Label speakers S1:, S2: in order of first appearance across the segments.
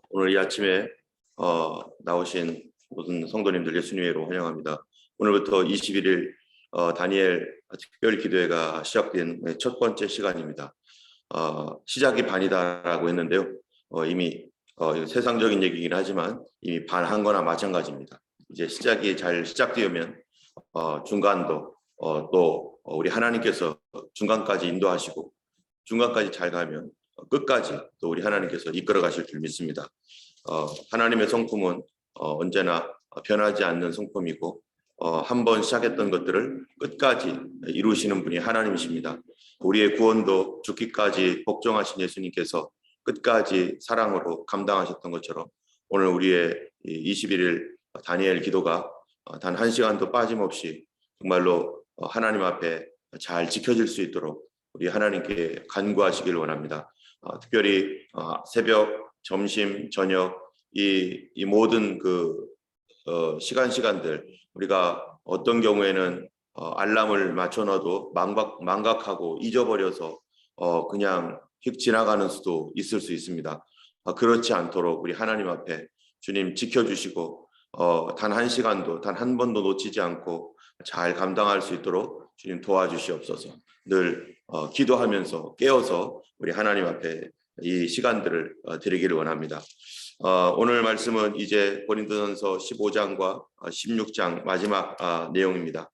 S1: 오늘 이 아침에 나오신 모든 성도님들 예수님의 이름으로 환영합니다. 오늘부터 21일 다니엘 특별 기도회가 시작된 첫 번째 시간입니다. 시작이 반이다라고 했는데요. 이미 이거 세상적인 얘기긴 하지만 이미 반한 거나 마찬가지입니다. 이제 시작이 잘 시작되면 중간도 또 우리 하나님께서 중간까지 인도하시고 중간까지 잘 가면 끝까지 또 우리 하나님께서 이끌어 가실 줄 믿습니다. 하나님의 성품은 언제나 변하지 않는 성품이고 한 번 시작했던 것들을 끝까지 이루시는 분이 하나님이십니다. 우리의 구원도 죽기까지 복종하신 예수님께서 끝까지 사랑으로 감당하셨던 것처럼 오늘 우리의 21일 다니엘 기도가 단 한 시간도 빠짐없이 정말로 하나님 앞에 잘 지켜질 수 있도록 우리 하나님께 간구하시길 원합니다. 특별히 새벽, 점심, 저녁 이 모든 시간들 우리가 어떤 경우에는 알람을 맞춰놔도 망각하고 잊어버려서 그냥 휙 지나가는 수도 있을 수 있습니다. 그렇지 않도록 우리 하나님 앞에 주님 지켜주시고 단 한 시간도 단 한 번도 놓치지 않고 잘 감당할 수 있도록 주님 도와주시옵소서. 늘 기도하면서 깨어서 우리 하나님 앞에 이 시간들을 드리기를 원합니다. 오늘 말씀은 이제 고린도전서 15장과 16장 마지막 내용입니다.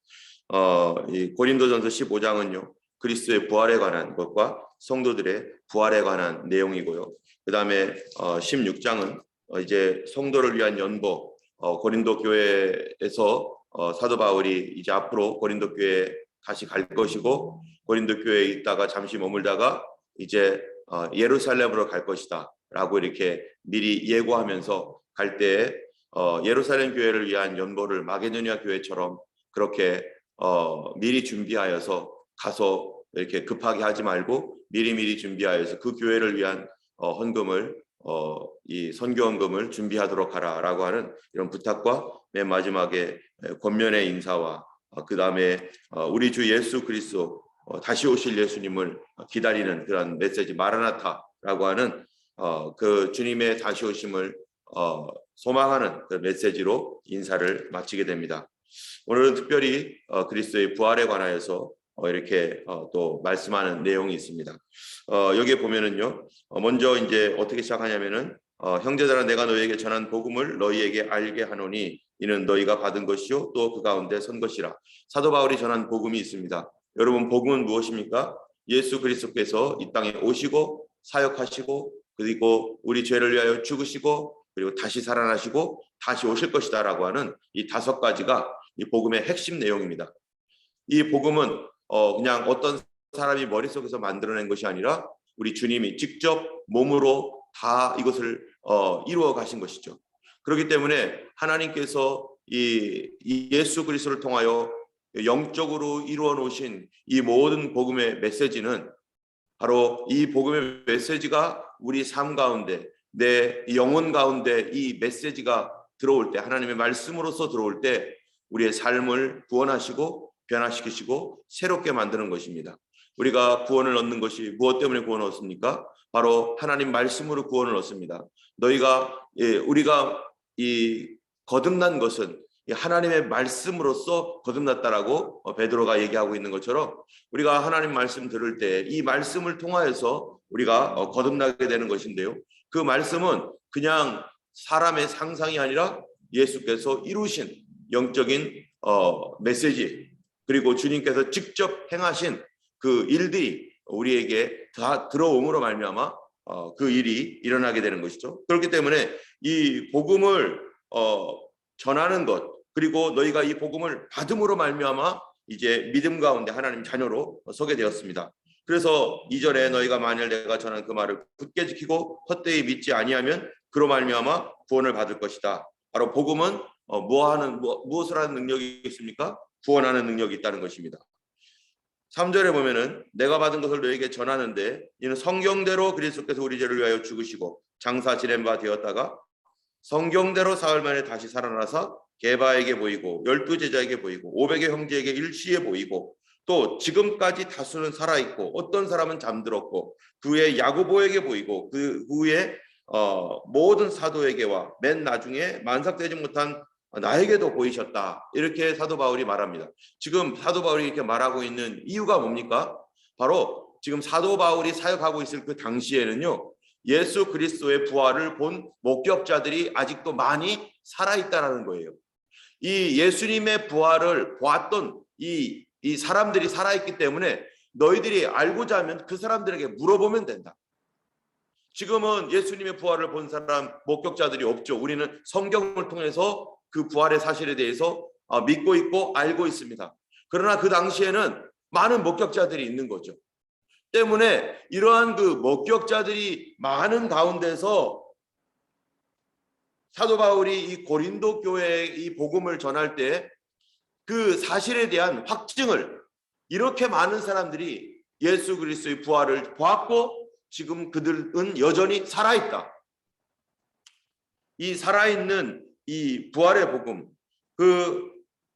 S1: 이 고린도전서 15장은요 그리스도의 부활에 관한 것과 성도들의 부활에 관한 내용이고요. 그 다음에 16장은 이제 성도를 위한 연보, 고린도 교회에서 사도 바울이 이제 앞으로 고린도 교회에 다시 갈 것이고 고린도 교회에 있다가 잠시 머물다가 이제 예루살렘으로 갈 것이다 라고 이렇게 미리 예고하면서 갈 때에 예루살렘 교회를 위한 연보를 마게도니아 교회처럼 그렇게 미리 준비하여서 가서 이렇게 급하게 하지 말고 미리 준비하여서 그 교회를 위한 헌금을 이 선교 헌금을 준비하도록 하라라고 하는 이런 부탁과 맨 마지막에 권면의 인사와 그 다음에 우리 주 예수 그리스도 다시 오실 예수님을 기다리는 그런 메시지 마라나타라고 하는 그 주님의 다시 오심을 소망하는 그 메시지로 인사를 마치게 됩니다. 오늘은 특별히 그리스도의 부활에 관하여서 이렇게 또 말씀하는 내용이 있습니다. 여기에 보면은요, 먼저 이제 어떻게 시작하냐면은 형제들아 내가 너희에게 전한 복음을 너희에게 알게 하노니 이는 너희가 받은 것이요 또 그 가운데 선 것이라. 사도 바울이 전한 복음이 있습니다. 여러분 복음은 무엇입니까? 예수 그리스도께서 이 땅에 오시고 사역하시고 그리고 우리 죄를 위하여 죽으시고 그리고 다시 살아나시고 다시 오실 것이다라고 하는 이 5가지가 이 복음의 핵심 내용입니다. 이 복음은 그냥 어떤 사람이 머릿속에서 만들어낸 것이 아니라 우리 주님이 직접 몸으로 다 이것을 이루어 가신 것이죠. 그렇기 때문에 하나님께서 이 예수 그리스도를 통하여 영적으로 이루어 놓으신 이 모든 복음의 메시지는 바로 이 복음의 메시지가 우리 삶 가운데 내 영혼 가운데 이 메시지가 들어올 때 하나님의 말씀으로서 들어올 때 우리의 삶을 구원하시고 변화시키시고 새롭게 만드는 것입니다. 우리가 구원을 얻는 것이 무엇 때문에 구원을 얻습니까? 바로 하나님 말씀으로 구원을 얻습니다. 우리가 이 거듭난 것은 하나님의 말씀으로써 거듭났다라고 베드로가 얘기하고 있는 것처럼 우리가 하나님 말씀 들을 때 이 말씀을 통하여서 우리가 거듭나게 되는 것인데요. 그 말씀은 그냥 사람의 상상이 아니라 예수께서 이루신 영적인 메시지 그리고 주님께서 직접 행하신 그 일들이 우리에게 다 들어옴으로 말미암아 그 일이 일어나게 되는 것이죠. 그렇기 때문에 이 복음을 전하는 것 그리고 너희가 이 복음을 받음으로 말미암아 이제 믿음 가운데 하나님 자녀로 서게 되었습니다. 그래서 이전에 너희가 만일 내가 전한 그 말을 굳게 지키고 헛되이 믿지 아니하면 그로 말미암아 구원을 받을 것이다. 바로 복음은 무엇을 하는 능력이 있습니까? 구원하는 능력이 있다는 것입니다. 3절에 보면은 내가 받은 것을 너에게 전하는데 이는 성경대로 그리스도께서 우리 죄를 위하여 죽으시고 장사 지낸 바 되었다가 성경대로 사흘 만에 다시 살아나서 게바에게 보이고 12제자에게 보이고 500의 형제에게 일시에 보이고 또 지금까지 다수는 살아있고 어떤 사람은 잠들었고 그 후에 야고보에게 보이고 그 후에 모든 사도에게와 맨 나중에 만삭되지 못한 나에게도 보이셨다. 이렇게 사도 바울이 말합니다. 지금 사도 바울이 이렇게 말하고 있는 이유가 뭡니까? 바로 지금 사도 바울이 사역하고 있을 그 당시에는요, 예수 그리스도의 부활을 본 목격자들이 아직도 많이 살아있다라는 거예요. 이 예수님의 부활을 보았던 이 사람들이 살아있기 때문에 너희들이 알고자 하면 그 사람들에게 물어보면 된다. 지금은 예수님의 부활을 본 사람 목격자들이 없죠. 우리는 성경을 통해서 그 부활의 사실에 대해서 믿고 있고 알고 있습니다. 그러나 그 당시에는 많은 목격자들이 있는 거죠. 때문에 이러한 그 목격자들이 많은 가운데서 사도 바울이 이 고린도 교회에 이 복음을 전할 때 그 사실에 대한 확증을, 이렇게 많은 사람들이 예수 그리스도의 부활을 보았고 지금 그들은 여전히 살아있다. 이 살아있는 이 부활의 복음, 그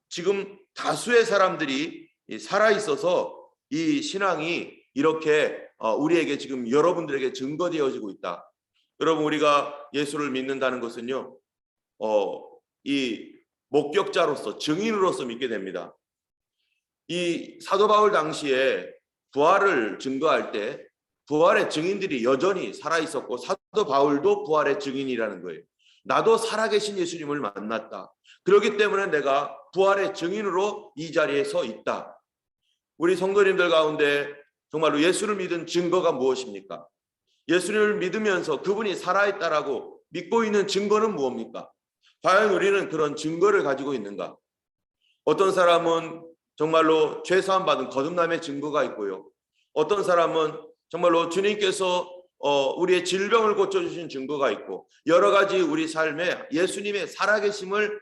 S1: 지금 다수의 사람들이 살아있어서 이 신앙이 이렇게 우리에게 지금 여러분들에게 증거되어지고 있다. 여러분, 우리가 예수를 믿는다는 것은요, 이 목격자로서, 증인으로서 믿게 됩니다. 이 사도 바울 당시에 부활을 증거할 때 부활의 증인들이 여전히 살아있었고 사도 바울도 부활의 증인이라는 거예요. 나도 살아계신 예수님을 만났다. 그렇기 때문에 내가 부활의 증인으로 이 자리에 서 있다. 우리 성도님들 가운데 정말로 예수를 믿은 증거가 무엇입니까? 예수를 믿으면서 그분이 살아있다라고 믿고 있는 증거는 무엇입니까? 과연 우리는 그런 증거를 가지고 있는가? 어떤 사람은 정말로 죄사함 받은 거듭남의 증거가 있고요. 어떤 사람은 정말로 주님께서 우리의 질병을 고쳐주신 증거가 있고, 여러 가지 우리 삶에 예수님의 살아계심을,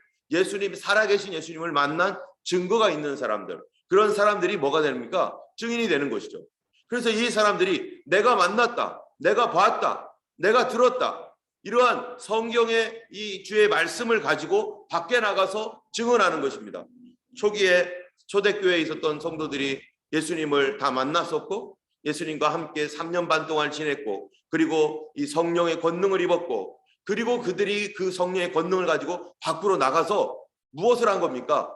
S1: 살아계신 예수님을 만난 증거가 있는 사람들, 그런 사람들이 뭐가 됩니까? 증인이 되는 것이죠. 그래서 이 사람들이 내가 만났다, 내가 봤다, 내가 들었다, 이러한 성경의 이 주의 말씀을 가지고 밖에 나가서 증언하는 것입니다. 초기에 초대교회에 있었던 성도들이 예수님을 다 만났었고 예수님과 함께 3년 반 동안 지냈고, 그리고 이 성령의 권능을 입었고, 그리고 그들이 그 성령의 권능을 가지고 밖으로 나가서 무엇을 한 겁니까?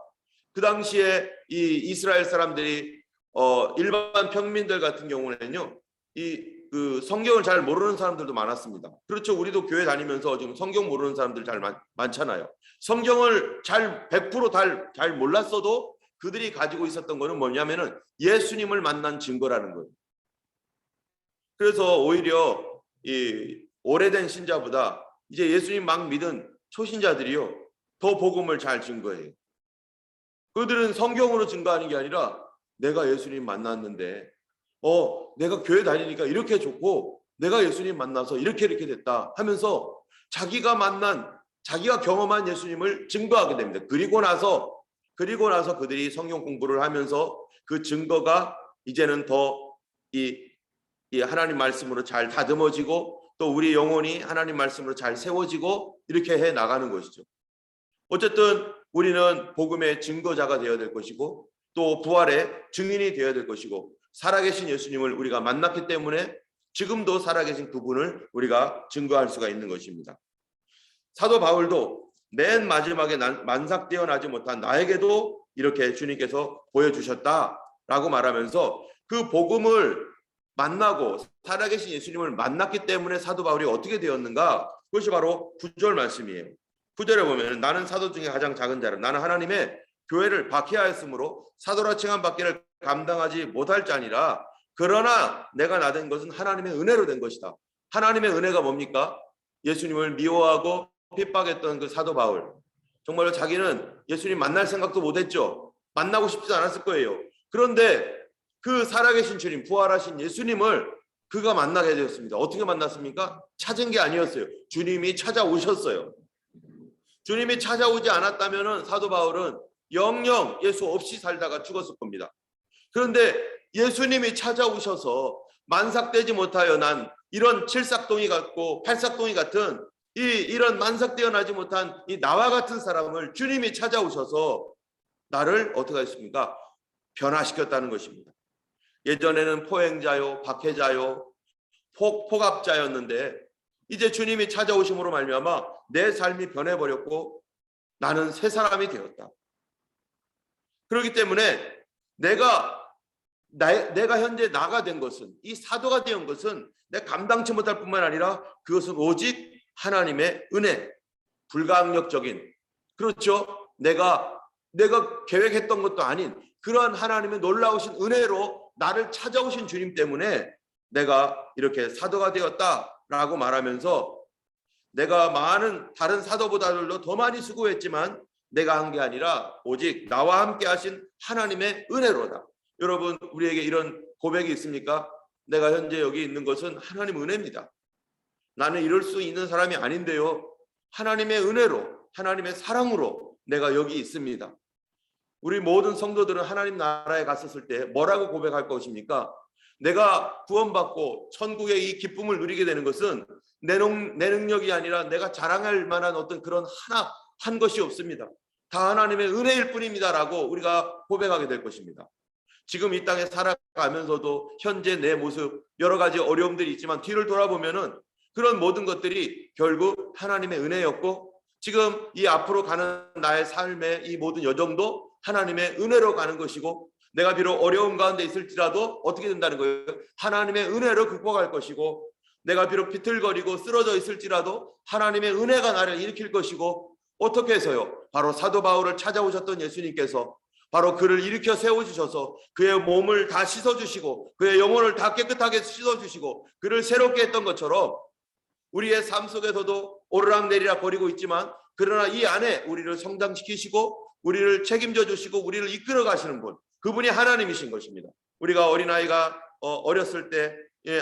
S1: 그 당시에 이 이스라엘 사람들이 일반 평민들 같은 경우는요, 그 성경을 잘 모르는 사람들도 많았습니다. 그렇죠. 우리도 교회 다니면서 지금 성경 모르는 사람들 잘 많잖아요. 성경을 100% 잘 몰랐어도 그들이 가지고 있었던 거는 뭐냐면은 예수님을 만난 증거라는 거예요. 그래서 오히려 이 오래된 신자보다 이제 예수님 막 믿은 초신자들이요, 더 복음을 잘 증거해요. 그들은 성경으로 증거하는 게 아니라 내가 예수님 만났는데 내가 교회 다니니까 이렇게 좋고 내가 예수님 만나서 이렇게 됐다 하면서 자기가 경험한 예수님을 증거하게 됩니다. 그리고 나서 그들이 성경 공부를 하면서 그 증거가 이제는 더 이 하나님 말씀으로 잘 다듬어지고 또 우리 영혼이 하나님 말씀으로 잘 세워지고 이렇게 해 나가는 것이죠. 어쨌든 우리는 복음의 증거자가 되어야 될 것이고 또 부활의 증인이 되어야 될 것이고, 살아계신 예수님을 우리가 만났기 때문에 지금도 살아계신 그분을 우리가 증거할 수가 있는 것입니다. 사도 바울도 맨 마지막에 만삭되어 나지 못한 나에게도 이렇게 주님께서 보여주셨다라고 말하면서 그 복음을 만나고 살아계신 예수님을 만났기 때문에 사도 바울이 어떻게 되었는가? 그것이 바로 9절 말씀이에요. 9절에 보면 나는 사도 중에 가장 작은 자라. 나는 하나님의 교회를 박해하였으므로 사도라 칭함 받기를 감당하지 못할 자니라. 그러나 내가 나된 것은 하나님의 은혜로 된 것이다. 하나님의 은혜가 뭡니까? 예수님을 미워하고 핍박했던 그 사도 바울, 정말로 자기는 예수님 만날 생각도 못했죠. 만나고 싶지 않았을 거예요. 그런데 그 살아계신 주님, 부활하신 예수님을 그가 만나게 되었습니다. 어떻게 만났습니까? 찾은 게 아니었어요. 주님이 찾아오셨어요. 주님이 찾아오지 않았다면 사도 바울은 영영 예수 없이 살다가 죽었을 겁니다. 그런데 예수님이 찾아오셔서 만삭되지 못하여 난 이런 칠삭동이 같고 팔삭동이 같은 이런 만삭되어 나지 못한 이 나와 같은 사람을 주님이 찾아오셔서 나를 어떻게 하셨습니까? 변화시켰다는 것입니다. 예전에는 포행자요, 박해자요, 폭압자였는데 이제 주님이 찾아오심으로 말미암아 내 삶이 변해버렸고 나는 새 사람이 되었다. 그렇기 때문에 내가 현재 나가 된 것은, 이 사도가 된 것은 내 감당치 못할 뿐만 아니라 그것은 오직 하나님의 은혜, 불가항력적인, 그렇죠, 내가 계획했던 것도 아닌 그러한 하나님의 놀라우신 은혜로 나를 찾아오신 주님 때문에 내가 이렇게 사도가 되었다라고 말하면서, 내가 많은 다른 사도보다도 더 많이 수고했지만 내가 한 게 아니라 오직 나와 함께 하신 하나님의 은혜로다. 여러분, 우리에게 이런 고백이 있습니까? 내가 현재 여기 있는 것은 하나님의 은혜입니다. 나는 이럴 수 있는 사람이 아닌데요, 하나님의 은혜로, 하나님의 사랑으로 내가 여기 있습니다. 우리 모든 성도들은 하나님 나라에 갔었을 때 뭐라고 고백할 것입니까? 내가 구원받고 천국의 이 기쁨을 누리게 되는 것은 내 능력이 아니라 내가 자랑할 만한 어떤 그런 하나 한 것이 없습니다. 다 하나님의 은혜일 뿐입니다라고 우리가 고백하게 될 것입니다. 지금 이 땅에 살아가면서도 현재 내 모습, 여러 가지 어려움들이 있지만 뒤를 돌아보면은 그런 모든 것들이 결국 하나님의 은혜였고, 지금 이 앞으로 가는 나의 삶의 이 모든 여정도 하나님의 은혜로 가는 것이고, 내가 비록 어려움 가운데 있을지라도 어떻게 된다는 거예요? 하나님의 은혜로 극복할 것이고, 내가 비록 비틀거리고 쓰러져 있을지라도 하나님의 은혜가 나를 일으킬 것이고, 어떻게 해서요? 바로 사도 바울을 찾아오셨던 예수님께서 바로 그를 일으켜 세워주셔서 그의 몸을 다 씻어주시고 그의 영혼을 다 깨끗하게 씻어주시고 그를 새롭게 했던 것처럼 우리의 삶 속에서도 오르락내리락 거리고 있지만, 그러나 이 안에 우리를 성장시키시고 우리를 책임져 주시고 우리를 이끌어 가시는 분, 그분이 하나님이신 것입니다. 우리가 어린아이가 어렸을 때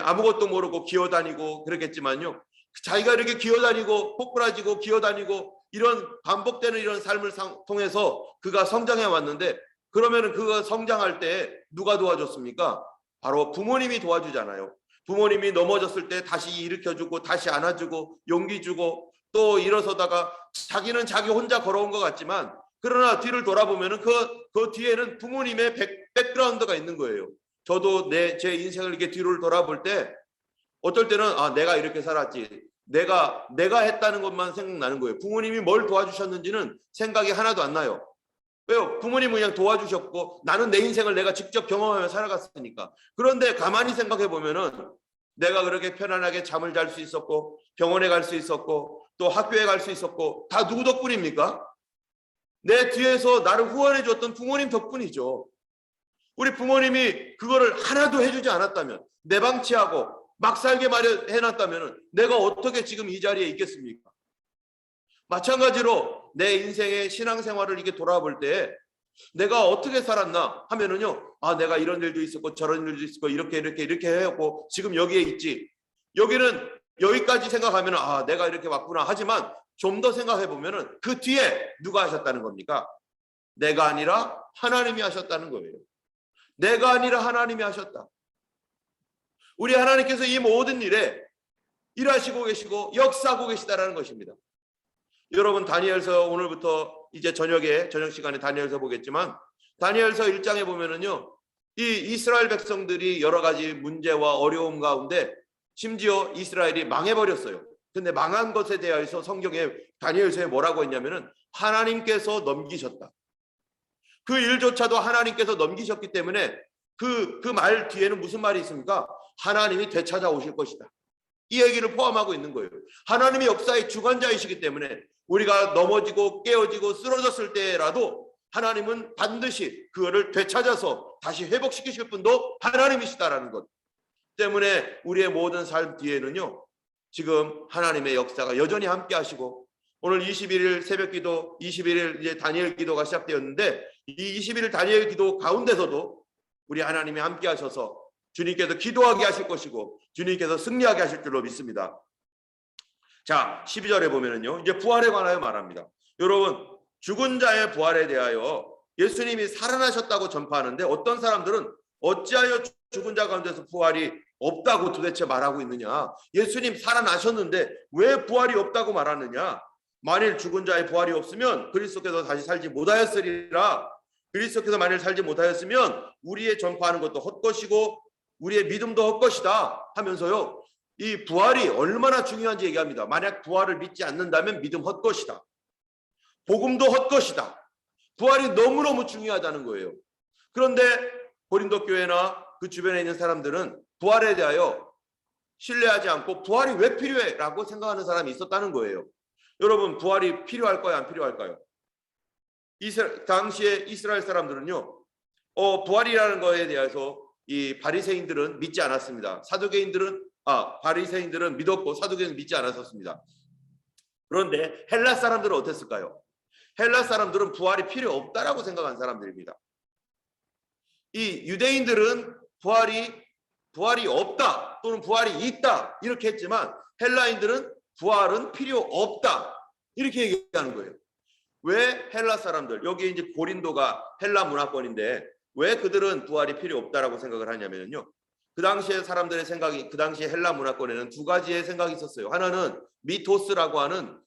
S1: 아무것도 모르고 기어다니고 그랬겠지만요, 자기가 이렇게 기어다니고 꼬꾸라지고 기어다니고 이런 반복되는 이런 삶을 통해서 그가 성장해 왔는데, 그러면은 그가 성장할 때 누가 도와줬습니까? 바로 부모님이 도와주잖아요. 부모님이 넘어졌을 때 다시 일으켜주고 다시 안아주고 용기 주고, 또 일어서다가 자기는 자기 혼자 걸어온 것 같지만 그러나 뒤를 돌아보면은 그 뒤에는 부모님의 백그라운드가 있는 거예요. 저도 제 인생을 이렇게 뒤를 돌아볼 때 어떨 때는 내가 이렇게 살았지, 내가 했다는 것만 생각나는 거예요. 부모님이 뭘 도와주셨는지는 생각이 하나도 안 나요. 왜요? 부모님은 그냥 도와주셨고 나는 내 인생을 내가 직접 경험하며 살아갔으니까. 그런데 가만히 생각해 보면은 내가 그렇게 편안하게 잠을 잘 수 있었고 병원에 갈 수 있었고 또 학교에 갈 수 있었고 다 누구 덕분입니까? 내 뒤에서 나를 후원해 줬던 부모님 덕분이죠. 우리 부모님이 그거를 하나도 해주지 않았다면, 내 방치하고 막 살게 마련해놨다면 내가 어떻게 지금 이 자리에 있겠습니까? 마찬가지로 내 인생의 신앙생활을 이렇게 돌아볼 때 내가 어떻게 살았나 하면은요, 내가 이런 일도 있었고 저런 일도 있었고 이렇게 해갖고 지금 여기에 있지. 여기까지 생각하면은 내가 이렇게 왔구나. 하지만 좀 더 생각해 보면은 그 뒤에 누가 하셨다는 겁니까? 내가 아니라 하나님이 하셨다는 거예요. 내가 아니라 하나님이 하셨다. 우리 하나님께서 이 모든 일에 일하시고 계시고 역사하고 계시다라는 것입니다. 여러분, 다니엘서 오늘부터 이제 저녁 시간에 다니엘서 보겠지만, 다니엘서 1장에 보면은요, 이 이스라엘 백성들이 여러 가지 문제와 어려움 가운데 심지어 이스라엘이 망해버렸어요. 근데 망한 것에 대해서 성경에 다니엘서에 뭐라고 했냐면은 하나님께서 넘기셨다. 그 일조차도 하나님께서 넘기셨기 때문에 그 말 뒤에는 무슨 말이 있습니까? 하나님이 되찾아오실 것이다. 이 얘기를 포함하고 있는 거예요. 하나님이 역사의 주관자이시기 때문에 우리가 넘어지고 깨어지고 쓰러졌을 때라도 하나님은 반드시 그거를 되찾아서 다시 회복시키실 분도 하나님이시다라는 것 때문에 우리의 모든 삶 뒤에는요, 지금 하나님의 역사가 여전히 함께 하시고, 오늘 21일 새벽 기도, 21일 이제 다니엘 기도가 시작되었는데, 이 21일 다니엘 기도 가운데서도 우리 하나님이 함께 하셔서 주님께서 기도하게 하실 것이고 주님께서 승리하게 하실 줄로 믿습니다. 자, 12절에 보면은요, 이제 부활에 관하여 말합니다. 여러분, 죽은 자의 부활에 대하여 예수님이 살아나셨다고 전파하는데 어떤 사람들은 어찌하여 죽은 자 가운데서 부활이 없다고 도대체 말하고 있느냐, 예수님 살아나셨는데 왜 부활이 없다고 말하느냐, 만일 죽은 자의 부활이 없으면 그리스도께서 다시 살지 못하였으리라. 그리스도께서 만일 살지 못하였으면 우리의 전파하는 것도 헛것이고 우리의 믿음도 헛것이다 하면서요, 이 부활이 얼마나 중요한지 얘기합니다. 만약 부활을 믿지 않는다면 믿음 헛것이다. 복음도 헛것이다. 부활이 너무너무 중요하다는 거예요. 그런데 고린도 교회나 그 주변에 있는 사람들은 부활에 대하여 신뢰하지 않고 부활이 왜 필요해? 라고 생각하는 사람이 있었다는 거예요. 여러분, 부활이 필요할까요? 안 필요할까요? 당시에 이스라엘 사람들은요, 부활이라는 거에 대해서 이 바리새인들은 믿지 않았습니다. 바리새인들은 믿었고 사두개인들은 믿지 않았었습니다. 그런데 헬라 사람들은 어땠을까요? 헬라 사람들은 부활이 필요 없다라고 생각한 사람들입니다. 이 유대인들은 부활이 없다 또는 부활이 있다 이렇게 했지만 헬라인들은 부활은 필요 없다 이렇게 얘기하는 거예요. 왜 헬라 사람들, 여기 이제 고린도가 헬라 문화권인데 왜 그들은 부활이 필요 없다라고 생각을 하냐면요. 그 당시에 사람들의 생각이, 그 당시에 헬라 문화권에는 두 가지의 생각이 있었어요. 하나는 미토스라고 하는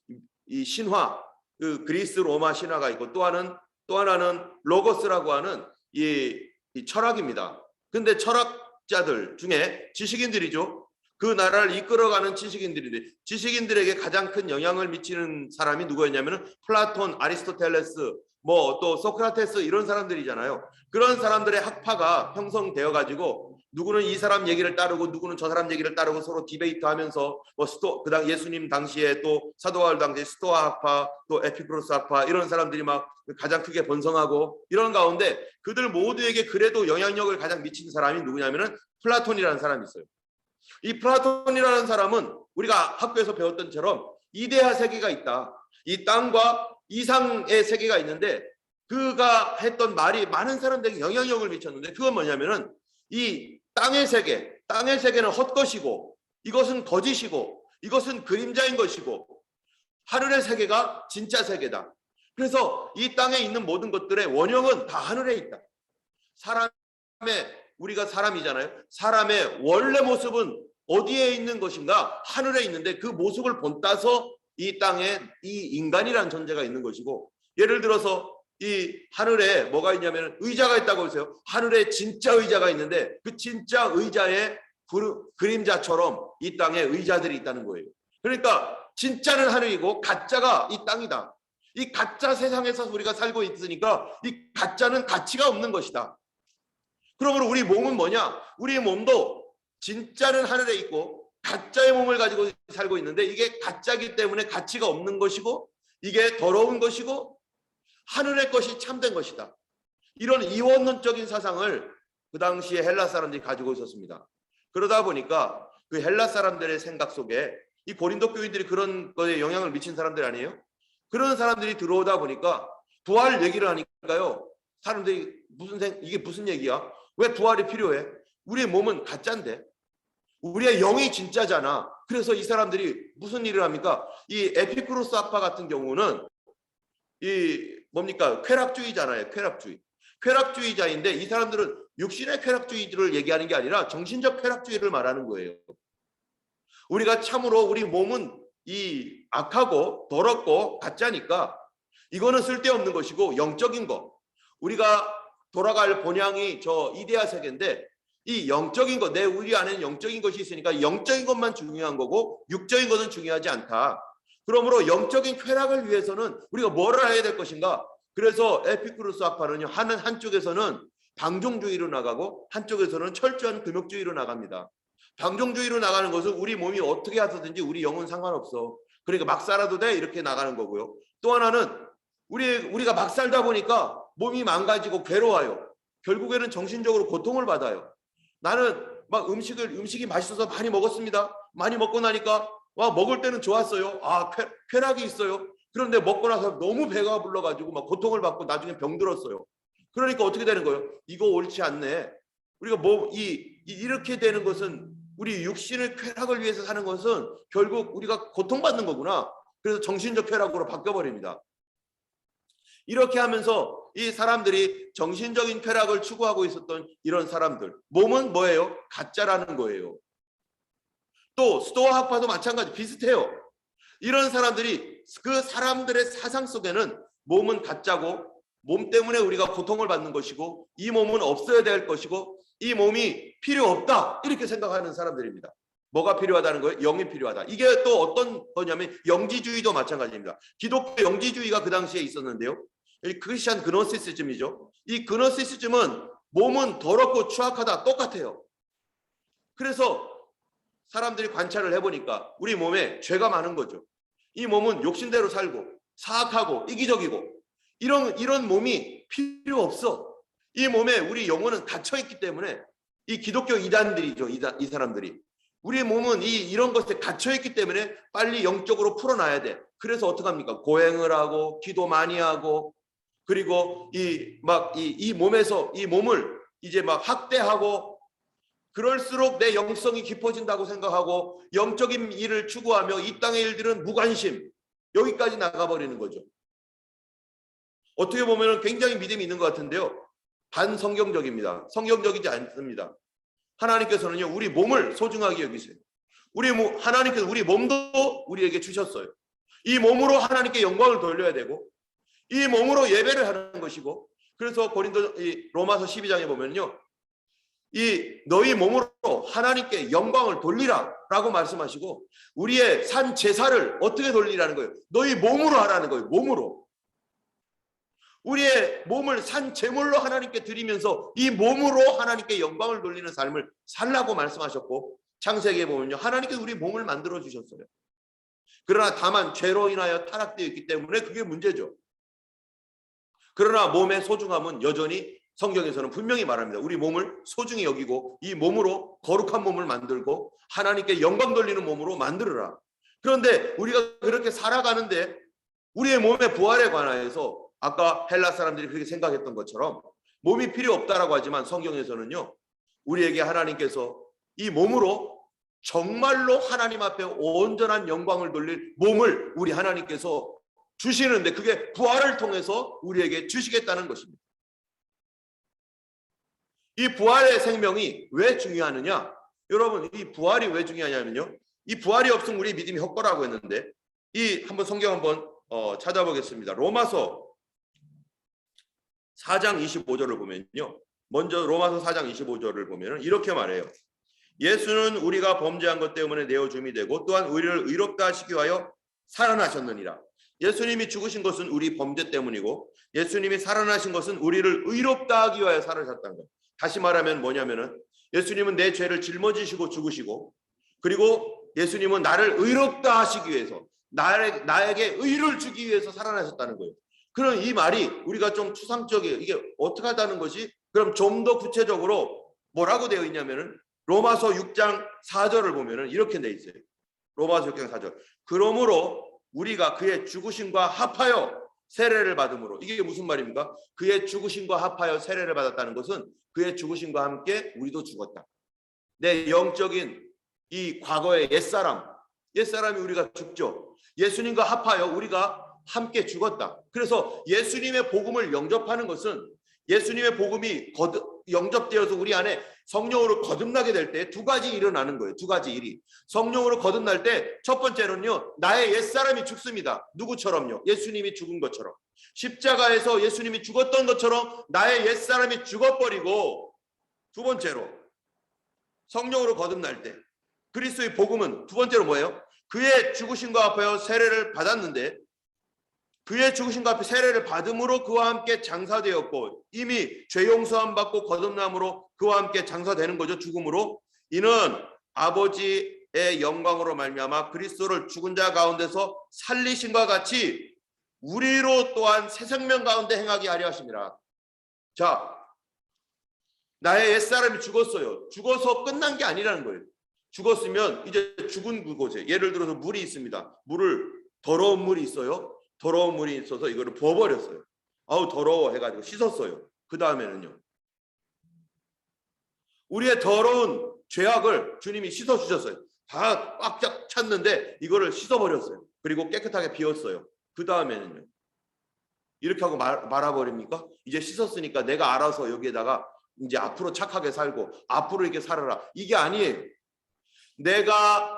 S1: 이 신화, 그 그리스 로마 신화가 있고 또 하나는 로고스라고 하는 이 철학입니다. 근데 철학자들 중에 지식인들이죠. 그 나라를 이끌어가는 지식인들인데 지식인들에게 가장 큰 영향을 미치는 사람이 누구였냐면은 플라톤, 아리스토텔레스, 뭐 또 소크라테스 이런 사람들이잖아요. 그런 사람들의 학파가 형성되어 가지고 누구는 이 사람 얘기를 따르고 누구는 저 사람 얘기를 따르고 서로 디베이트하면서 뭐 그당 예수님 당시에 또 사도 바울 당시에 스토아 학파, 또 에피쿠로스 학파 이런 사람들이 막 가장 크게 번성하고 이런 가운데 그들 모두에게 그래도 영향력을 가장 미친 사람이 누구냐면은 플라톤이라는 사람이 있어요. 이 플라톤이라는 사람은 우리가 학교에서 배웠던 처럼 이데아 세계가 있다. 이 땅과 이상의 세계가 있는데 그가 했던 말이 많은 사람들에게 영향력을 미쳤는데 그건 뭐냐면은 이 땅의 세계는 헛것이고 이것은 거짓이고 이것은 그림자인 것이고 하늘의 세계가 진짜 세계다. 그래서 이 땅에 있는 모든 것들의 원형은 다 하늘에 있다. 우리가 사람이잖아요. 사람의 원래 모습은 어디에 있는 것인가? 하늘에 있는데 그 모습을 본따서 이 땅에 이 인간이라는 존재가 있는 것이고 예를 들어서 이 하늘에 뭐가 있냐면 의자가 있다고 보세요. 하늘에 진짜 의자가 있는데 그 진짜 의자의 그림자처럼 이 땅에 의자들이 있다는 거예요. 그러니까 진짜는 하늘이고 가짜가 이 땅이다. 이 가짜 세상에서 우리가 살고 있으니까 이 가짜는 가치가 없는 것이다. 그러므로 우리 몸은 뭐냐? 우리 몸도 진짜는 하늘에 있고 가짜의 몸을 가지고 살고 있는데 이게 가짜이기 때문에 가치가 없는 것이고 이게 더러운 것이고 하늘의 것이 참된 것이다. 이런 이원론적인 사상을 그 당시에 헬라 사람들이 가지고 있었습니다. 그러다 보니까 그 헬라 사람들의 생각 속에 이 고린도 교인들이 그런 거에 영향을 미친 사람들 아니에요? 그런 사람들이 들어오다 보니까 부활 얘기를 하니까요. 사람들이 이게 무슨 얘기야? 왜 부활이 필요해? 우리의 몸은 가짜인데 우리의 영이 진짜잖아. 그래서 이 사람들이 무슨 일을 합니까? 이 에피쿠로스 학파 같은 경우는 이 뭡니까? 쾌락주의잖아요. 쾌락주의자인데 이 사람들은 육신의 쾌락주의를 얘기하는 게 아니라 정신적 쾌락주의를 말하는 거예요. 우리가 참으로 우리 몸은 이 악하고 더럽고 가짜니까 이거는 쓸데없는 것이고 영적인 거 우리가 돌아갈 본향이 저 이데아 세계인데 이 영적인 것, 내 우리 안에는 영적인 것이 있으니까 영적인 것만 중요한 거고 육적인 것은 중요하지 않다. 그러므로 영적인 쾌락을 위해서는 우리가 뭐를 해야 될 것인가? 그래서 에피쿠로스 학파는요. 한쪽에서는 방종주의로 나가고 한쪽에서는 철저한 금욕주의로 나갑니다. 방종주의로 나가는 것은 우리 몸이 어떻게 하든지 우리 영은 상관없어. 그러니까 막 살아도 돼 이렇게 나가는 거고요. 또 하나는 우리가 막 살다 보니까 몸이 망가지고 괴로워요. 결국에는 정신적으로 고통을 받아요. 나는 막 음식이 맛있어서 많이 먹었습니다. 많이 먹고 나니까 와 먹을 때는 좋았어요. 쾌락이 있어요. 그런데 먹고 나서 너무 배가 불러가지고 막 고통을 받고 나중에 병들었어요. 그러니까 어떻게 되는 거예요? 이거 옳지 않네. 우리가 이렇게 되는 것은 우리 육신의 쾌락을 위해서 사는 것은 결국 우리가 고통받는 거구나. 그래서 정신적 쾌락으로 바뀌어버립니다. 이렇게 하면서 이 사람들이 정신적인 쾌락을 추구하고 있었던 이런 사람들 몸은 뭐예요? 가짜라는 거예요. 또 스토아 학파도 마찬가지 비슷해요. 이런 사람들이 그 사람들의 사상 속에는 몸은 가짜고 몸 때문에 우리가 고통을 받는 것이고 이 몸은 없어야 될 것이고 이 몸이 필요 없다 이렇게 생각하는 사람들입니다. 뭐가 필요하다는 거예요? 영이 필요하다. 이게 또 어떤 거냐면 영지주의도 마찬가지입니다. 기독교 영지주의가 그 당시에 있었는데요. 이 크리스천 그노시시즘이죠. 이 그노시시즘은 몸은 더럽고 추악하다 똑같아요. 그래서 사람들이 관찰을 해보니까 우리 몸에 죄가 많은 거죠. 이 몸은 욕심대로 살고 사악하고 이기적이고 이런 몸이 필요 없어. 이 몸에 우리 영혼은 갇혀있기 때문에 이 기독교 이단들이죠. 이 사람들이. 우리 몸은 이런 것에 갇혀있기 때문에 빨리 영적으로 풀어놔야 돼. 그래서 어떡합니까? 고행을 하고 기도 많이 하고 그리고 이 몸에서 이 몸을 이제 막 학대하고 그럴수록 내 영성이 깊어진다고 생각하고 영적인 일을 추구하며 이 땅의 일들은 무관심 여기까지 나가버리는 거죠. 어떻게 보면 굉장히 믿음이 있는 것 같은데요. 반성경적입니다. 성경적이지 않습니다. 하나님께서는요 우리 몸을 소중하게 여기세요. 하나님께서 우리 몸도 우리에게 주셨어요. 이 몸으로 하나님께 영광을 돌려야 되고 이 몸으로 예배를 하는 것이고 그래서 로마서 12장에 보면요 이 너희 몸으로 하나님께 영광을 돌리라 라고 말씀하시고 우리의 산 제사를 어떻게 돌리라는 거예요? 너희 몸으로 하라는 거예요. 몸으로. 우리의 몸을 산 제물로 하나님께 드리면서 이 몸으로 하나님께 영광을 돌리는 삶을 살라고 말씀하셨고 창세기에 보면요 하나님께서 우리 몸을 만들어 주셨어요. 그러나 다만 죄로 인하여 타락되어 있기 때문에 그게 문제죠. 그러나 몸의 소중함은 여전히 성경에서는 분명히 말합니다. 우리 몸을 소중히 여기고 이 몸으로 거룩한 몸을 만들고 하나님께 영광 돌리는 몸으로 만들어라. 그런데 우리가 그렇게 살아가는데 우리의 몸의 부활에 관하여서 아까 헬라 사람들이 그렇게 생각했던 것처럼 몸이 필요 없다라고 하지만 성경에서는요 우리에게 하나님께서 이 몸으로 정말로 하나님 앞에 온전한 영광을 돌릴 몸을 우리 하나님께서 주시는데 그게 부활을 통해서 우리에게 주시겠다는 것입니다. 이 부활의 생명이 왜 중요하느냐? 여러분 이 부활이 왜 중요하냐면요 이 부활이 없으면 우리 믿음이 헛거라고 했는데 한번 성경 한번 찾아보겠습니다. 로마서 4장 25절을 보면요 먼저 로마서 4장 25절을 보면 이렇게 말해요. 예수는 우리가 범죄한 것 때문에 내어줌이 되고 또한 우리를 의롭다 하시기 위하여 살아나셨느니라. 예수님이 죽으신 것은 우리 범죄 때문이고 예수님이 살아나신 것은 우리를 의롭다 하기 위하여 살아나셨다는 거예요. 다시 말하면 뭐냐면은 예수님은 내 죄를 짊어지시고 죽으시고 그리고 예수님은 나를 의롭다 하시기 위해서 나에게 의를 주기 위해서 살아나셨다는 거예요. 그럼 이 말이 우리가 좀 추상적이에요. 이게 어떻게 하다는 것이 그럼 좀 더 구체적으로 뭐라고 되어 있냐면은 로마서 6장 4절을 보면은 이렇게 되어 있어요. 로마서 6장 4절. 그러므로 우리가 그의 죽으심과 합하여 세례를 받음으로 이게 무슨 말입니까? 그의 죽으심과 합하여 세례를 받았다는 것은 그의 죽으심과 함께 우리도 죽었다. 내 영적인 이 과거의 옛사람이 우리가 죽죠. 예수님과 합하여 우리가 함께 죽었다. 그래서 예수님의 복음을 영접하는 것은 예수님의 복음이 영접되어서 우리 안에 성령으로 거듭나게 될 때 두 가지 일어나는 거예요. 두 가지 일이. 성령으로 거듭날 때 첫 번째는요. 나의 옛사람이 죽습니다. 누구처럼요? 예수님이 죽은 것처럼. 십자가에서 예수님이 죽었던 것처럼 나의 옛사람이 죽어버리고 두 번째로 성령으로 거듭날 때 그리스도의 복음은 두 번째로 뭐예요? 그의 죽으심과 합하여 세례를 받았는데 그의 죽으심과 합해 세례를 받음으로 그와 함께 장사되었고 이미 죄 용서함 받고 거듭남으로 그와 함께 장사되는 거죠. 죽음으로. 이는 아버지의 영광으로 말미암아 그리스도를 죽은 자 가운데서 살리심과 같이 우리로 또한 새 생명 가운데 행하게 하려 하심이라. 자, 나의 옛사람이 죽었어요. 죽어서 끝난 게 아니라는 거예요. 죽었으면 이제 죽은 그곳에 예를 들어서 물이 있습니다. 더러운 물이 있어요. 더러운 물이 있어서 이거를 부어버렸어요. 아우 더러워 해가지고 씻었어요. 그 다음에는요. 우리의 더러운 죄악을 주님이 씻어주셨어요. 다 꽉 찼는데 이거를 씻어버렸어요. 그리고 깨끗하게 비웠어요. 그 다음에는요. 이렇게 하고 말아버립니까? 이제 씻었으니까 내가 알아서 여기에다가 이제 앞으로 착하게 살고 앞으로 이렇게 살아라. 이게 아니에요. 내가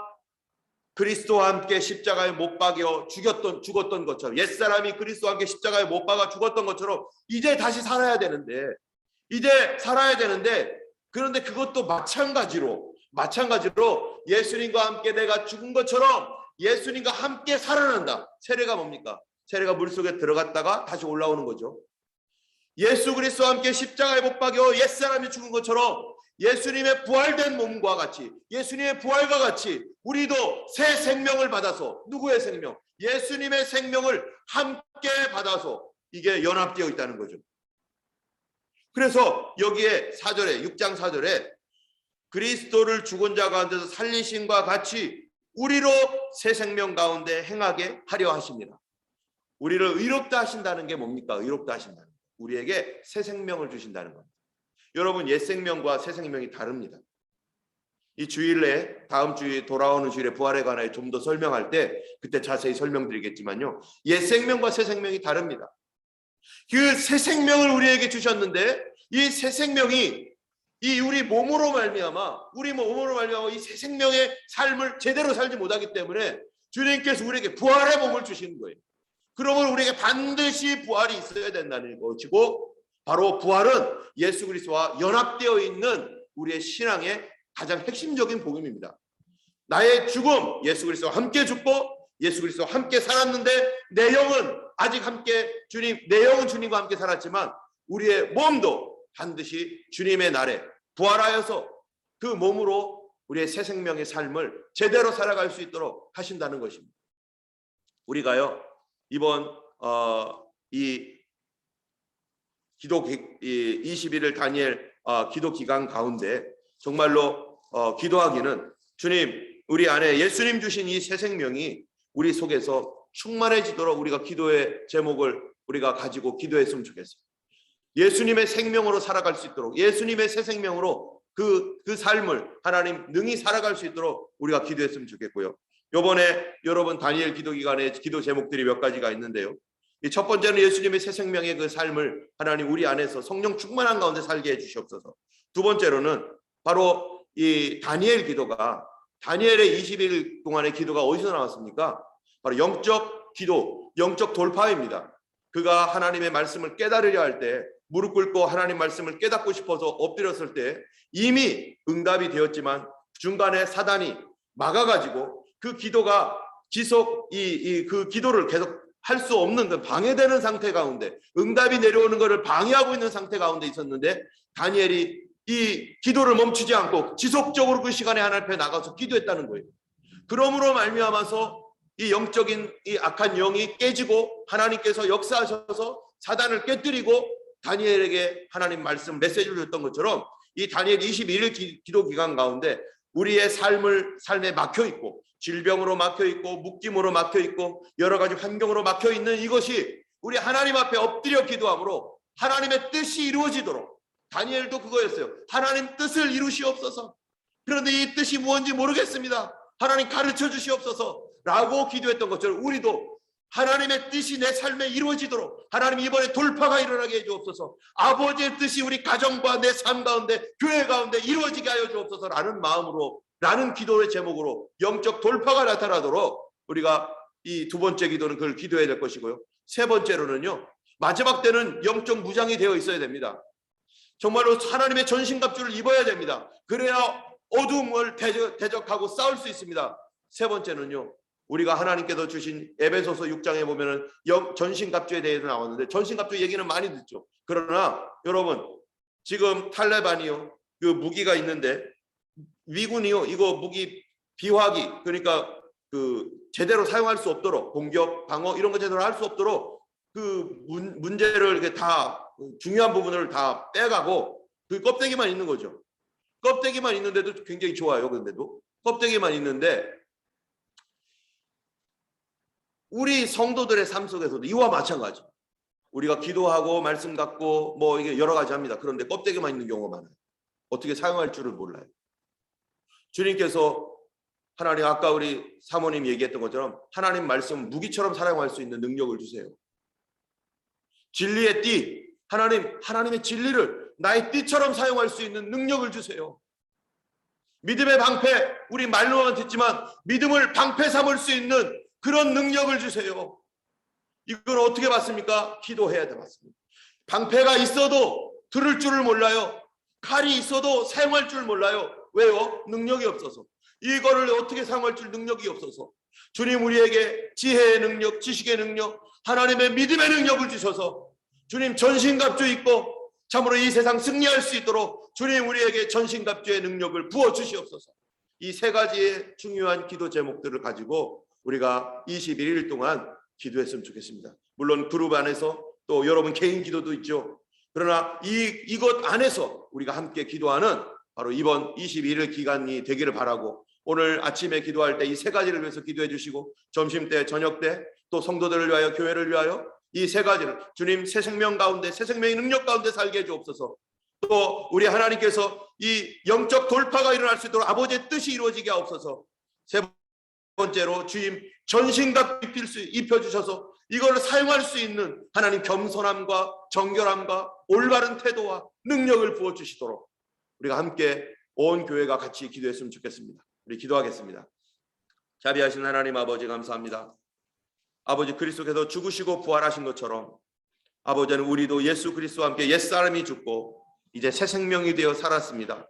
S1: 그리스도와 함께 십자가에 못 박여 죽었던 것처럼 옛사람이 그리스도와 함께 십자가에 못 박아 죽었던 것처럼 이제 다시 살아야 되는데 그런데 그것도 마찬가지로 마찬가지로 예수님과 함께 내가 죽은 것처럼 예수님과 함께 살아난다. 세례가 뭡니까? 세례가 물속에 들어갔다가 다시 올라오는 거죠. 예수 그리스도와 함께 십자가에 못 박여 옛사람이 죽은 것처럼 예수님의 부활된 몸과 같이, 예수님의 부활과 같이 우리도 새 생명을 받아서, 누구의 생명? 예수님의 생명을 함께 받아서 이게 연합되어 있다는 거죠. 그래서 여기에 4절에 6장 4절에 그리스도를 죽은 자 가운데서 살리심과 같이 우리로 새 생명 가운데 행하게 하려 하십니다. 우리를 의롭다 하신다는 게 뭡니까? 의롭다 하신다는 거. 우리에게 새 생명을 주신다는 겁니다. 여러분, 옛 생명과 새 생명이 다릅니다. 이 주일에, 다음 주에 돌아오는 주일에 부활에 관하여 좀 더 설명할 때 그때 자세히 설명드리겠지만요, 옛 생명과 새 생명이 다릅니다. 그 새 생명을 우리에게 주셨는데 이 새 생명이 이 우리 몸으로 말미암아 이 새 생명의 삶을 제대로 살지 못하기 때문에 주님께서 우리에게 부활의 몸을 주시는 거예요. 그러면 우리에게 반드시 부활이 있어야 된다는 것이고, 바로 부활은 예수 그리스도와 연합되어 있는 우리의 신앙의 가장 핵심적인 복음입니다. 나의 죽음, 예수 그리스도와 함께 죽고 예수 그리스도와 함께 살았는데 내 영은 아직 함께 내 영은 주님과 함께 살았지만 우리의 몸도 반드시 주님의 날에 부활하여서 그 몸으로 우리의 새 생명의 삶을 제대로 살아갈 수 있도록 하신다는 것입니다. 우리가요, 이번 이 기도 21일 다니엘 기도 기간 가운데 정말로 기도하기는, 주님, 우리 안에 예수님 주신 이 새 생명이 우리 속에서 충만해지도록 우리가 기도의 제목을 우리가 가지고 기도했으면 좋겠어요. 예수님의 생명으로 살아갈 수 있도록, 예수님의 새 생명으로 그 삶을 하나님 능히 살아갈 수 있도록 우리가 기도했으면 좋겠고요. 이번에 여러분 다니엘 기도 기간에 기도 제목들이 몇 가지가 있는데요. 이 첫 번째는 예수님의 새 생명의 그 삶을 하나님 우리 안에서 성령 충만한 가운데 살게 해주시옵소서. 두 번째로는 바로 이 다니엘 기도가, 다니엘의 20일 동안의 기도가 어디서 나왔습니까? 바로 영적 기도, 영적 돌파입니다. 그가 하나님의 말씀을 깨달으려 할 때, 무릎 꿇고 하나님 말씀을 깨닫고 싶어서 엎드렸을 때 이미 응답이 되었지만 중간에 사단이 막아가지고 그 기도가 그 기도를 계속 할 수 없는, 그 방해되는 상태 가운데, 응답이 내려오는 것을 방해하고 있는 상태 가운데 있었는데 다니엘이 이 기도를 멈추지 않고 지속적으로 그 시간에 하나님 앞에 나가서 기도했다는 거예요. 그러므로 말미암아서 이 영적인 이 악한 영이 깨지고 하나님께서 역사하셔서 사단을 깨뜨리고 다니엘에게 하나님 말씀 메시지를 줬던 것처럼 이 다니엘 21일 기도 기간 가운데 우리의 삶에 막혀 있고, 질병으로 막혀 있고, 묶임으로 막혀 있고, 여러 가지 환경으로 막혀 있는 이것이 우리 하나님 앞에 엎드려 기도함으로 하나님의 뜻이 이루어지도록, 다니엘도 그거였어요. 하나님 뜻을 이루시옵소서. 그런데 이 뜻이 무엇인지 모르겠습니다. 하나님 가르쳐 주시옵소서 라고 기도했던 것처럼 우리도 하나님의 뜻이 내 삶에 이루어지도록 하나님 이번에 돌파가 일어나게 해주옵소서. 아버지의 뜻이 우리 가정과 내 삶 가운데, 교회 가운데 이루어지게 하여 주옵소서 라는 마음으로, 라는 기도의 제목으로 영적 돌파가 나타나도록 우리가 이 두 번째 기도는 그걸 기도해야 될 것이고요. 세 번째로는요, 마지막 때는 영적 무장이 되어 있어야 됩니다. 정말로 하나님의 전신갑주를 입어야 됩니다. 그래야 어둠을 대적하고 싸울 수 있습니다. 세 번째는요, 우리가 하나님께서 주신 에베소서 6장에 보면은 전신갑주에 대해서 나왔는데, 전신갑주 얘기는 많이 듣죠. 그러나 여러분, 지금 탈레반이요, 그 무기가 있는데 미군이요, 이거 무기 비화기, 그러니까 그 제대로 사용할 수 없도록, 공격, 방어 이런 거 제대로 할 수 없도록 그 문제를 이렇게 다, 중요한 부분을 다 빼가고 그 껍데기만 있는 거죠. 껍데기만 있는데도 굉장히 좋아요. 그런데도 껍데기만 있는데, 우리 성도들의 삶 속에서도 이와 마찬가지, 우리가 기도하고 말씀 갖고 뭐 이게 여러 가지 합니다. 그런데 껍데기만 있는 경우가 많아요. 어떻게 사용할 줄을 몰라요. 주님께서 하나님, 아까 우리 사모님 얘기했던 것처럼 하나님 말씀 무기처럼 사용할 수 있는 능력을 주세요. 진리의 띠, 하나님의 진리를 나의 띠처럼 사용할 수 있는 능력을 주세요. 믿음의 방패, 우리 말로만 듣지만 믿음을 방패 삼을 수 있는 그런 능력을 주세요. 이걸 어떻게 받습니까? 기도해야 돼 받습니다. 방패가 있어도 들을 줄을 몰라요. 칼이 있어도 사용할 줄 몰라요. 왜요? 능력이 없어서. 이거를 어떻게 사용할 줄 능력이 없어서. 주님 우리에게 지혜의 능력, 지식의 능력, 하나님의 믿음의 능력을 주셔서 주님 전신갑주 입고 참으로 이 세상 승리할 수 있도록 주님 우리에게 전신갑주의 능력을 부어 주시옵소서. 이 세 가지의 중요한 기도 제목들을 가지고 우리가 21일 동안 기도했으면 좋겠습니다. 물론 그룹 안에서 또 여러분 개인 기도도 있죠. 그러나 이것 안에서 우리가 함께 기도하는 바로 이번 21일 기간이 되기를 바라고, 오늘 아침에 기도할 때 이 세 가지를 위해서 기도해 주시고 점심 때, 저녁 때 또 성도들을 위하여, 교회를 위하여 이 세 가지를 주님 새 생명 가운데, 새 생명의 능력 가운데 살게 해 주옵소서. 또 우리 하나님께서 이 영적 돌파가 일어날 수 있도록 아버지의 뜻이 이루어지게 하옵소서. 세 번째로 주님 전신갑 입혀주셔서 이걸 사용할 수 있는 하나님 겸손함과 정결함과 올바른 태도와 능력을 부어주시도록 우리가 함께 온 교회가 같이 기도했으면 좋겠습니다. 우리 기도하겠습니다. 자비하신 하나님 아버지 감사합니다. 아버지 그리스도께서 죽으시고 부활하신 것처럼 아버지는 우리도 예수 그리스도와 함께 옛사람이 죽고 이제 새 생명이 되어 살았습니다.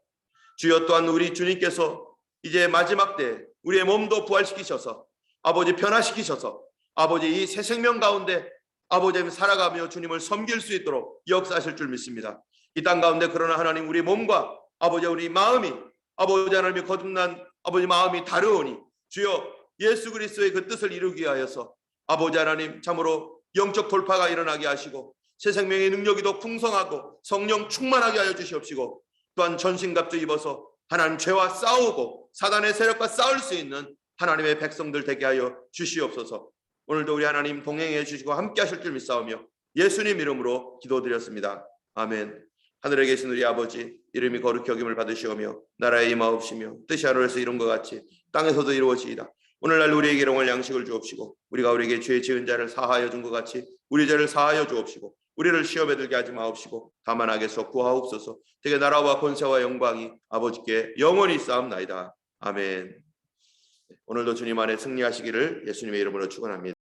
S1: 주여 또한 우리 주님께서 이제 마지막 때 우리의 몸도 부활시키셔서 아버지 변화시키셔서 아버지 이 새 생명 가운데 아버지 살아가며 주님을 섬길 수 있도록 역사하실 줄 믿습니다. 이 땅 가운데 그러나 하나님 우리 몸과 아버지 우리 마음이 아버지 하나님이 거듭난 아버지 마음이 다르오니 주여 예수 그리스도의 그 뜻을 이루기 위하여서 아버지 하나님 참으로 영적 돌파가 일어나게 하시고 새 생명의 능력이 더 풍성하고 성령 충만하게 하여 주시옵시고, 또한 전신갑주 입어서 하나님 죄와 싸우고 사단의 세력과 싸울 수 있는 하나님의 백성들 되게 하여 주시옵소서. 오늘도 우리 하나님 동행해 주시고 함께 하실 줄 믿사오며 예수님 이름으로 기도드렸습니다. 아멘. 하늘에 계신 우리 아버지 이름이 거룩히 여김을 받으시오며 나라의 임하옵시며 뜻이 하늘에서 이룬 것 같이 땅에서도 이루어지이다. 오늘날 우리에게 일용할 양식을 주옵시고 우리가 우리에게 죄 지은 자를 사하여 준 것 같이 우리 죄를 사하여 주옵시고 우리를 시험에 들게 하지 마옵시고 다만 악에서 구하옵소서. 되게 나라와 권세와 영광이 아버지께 영원히 있사옵나이다. 아멘. 오늘도 주님 안에 승리하시기를 예수님의 이름으로 축원합니다.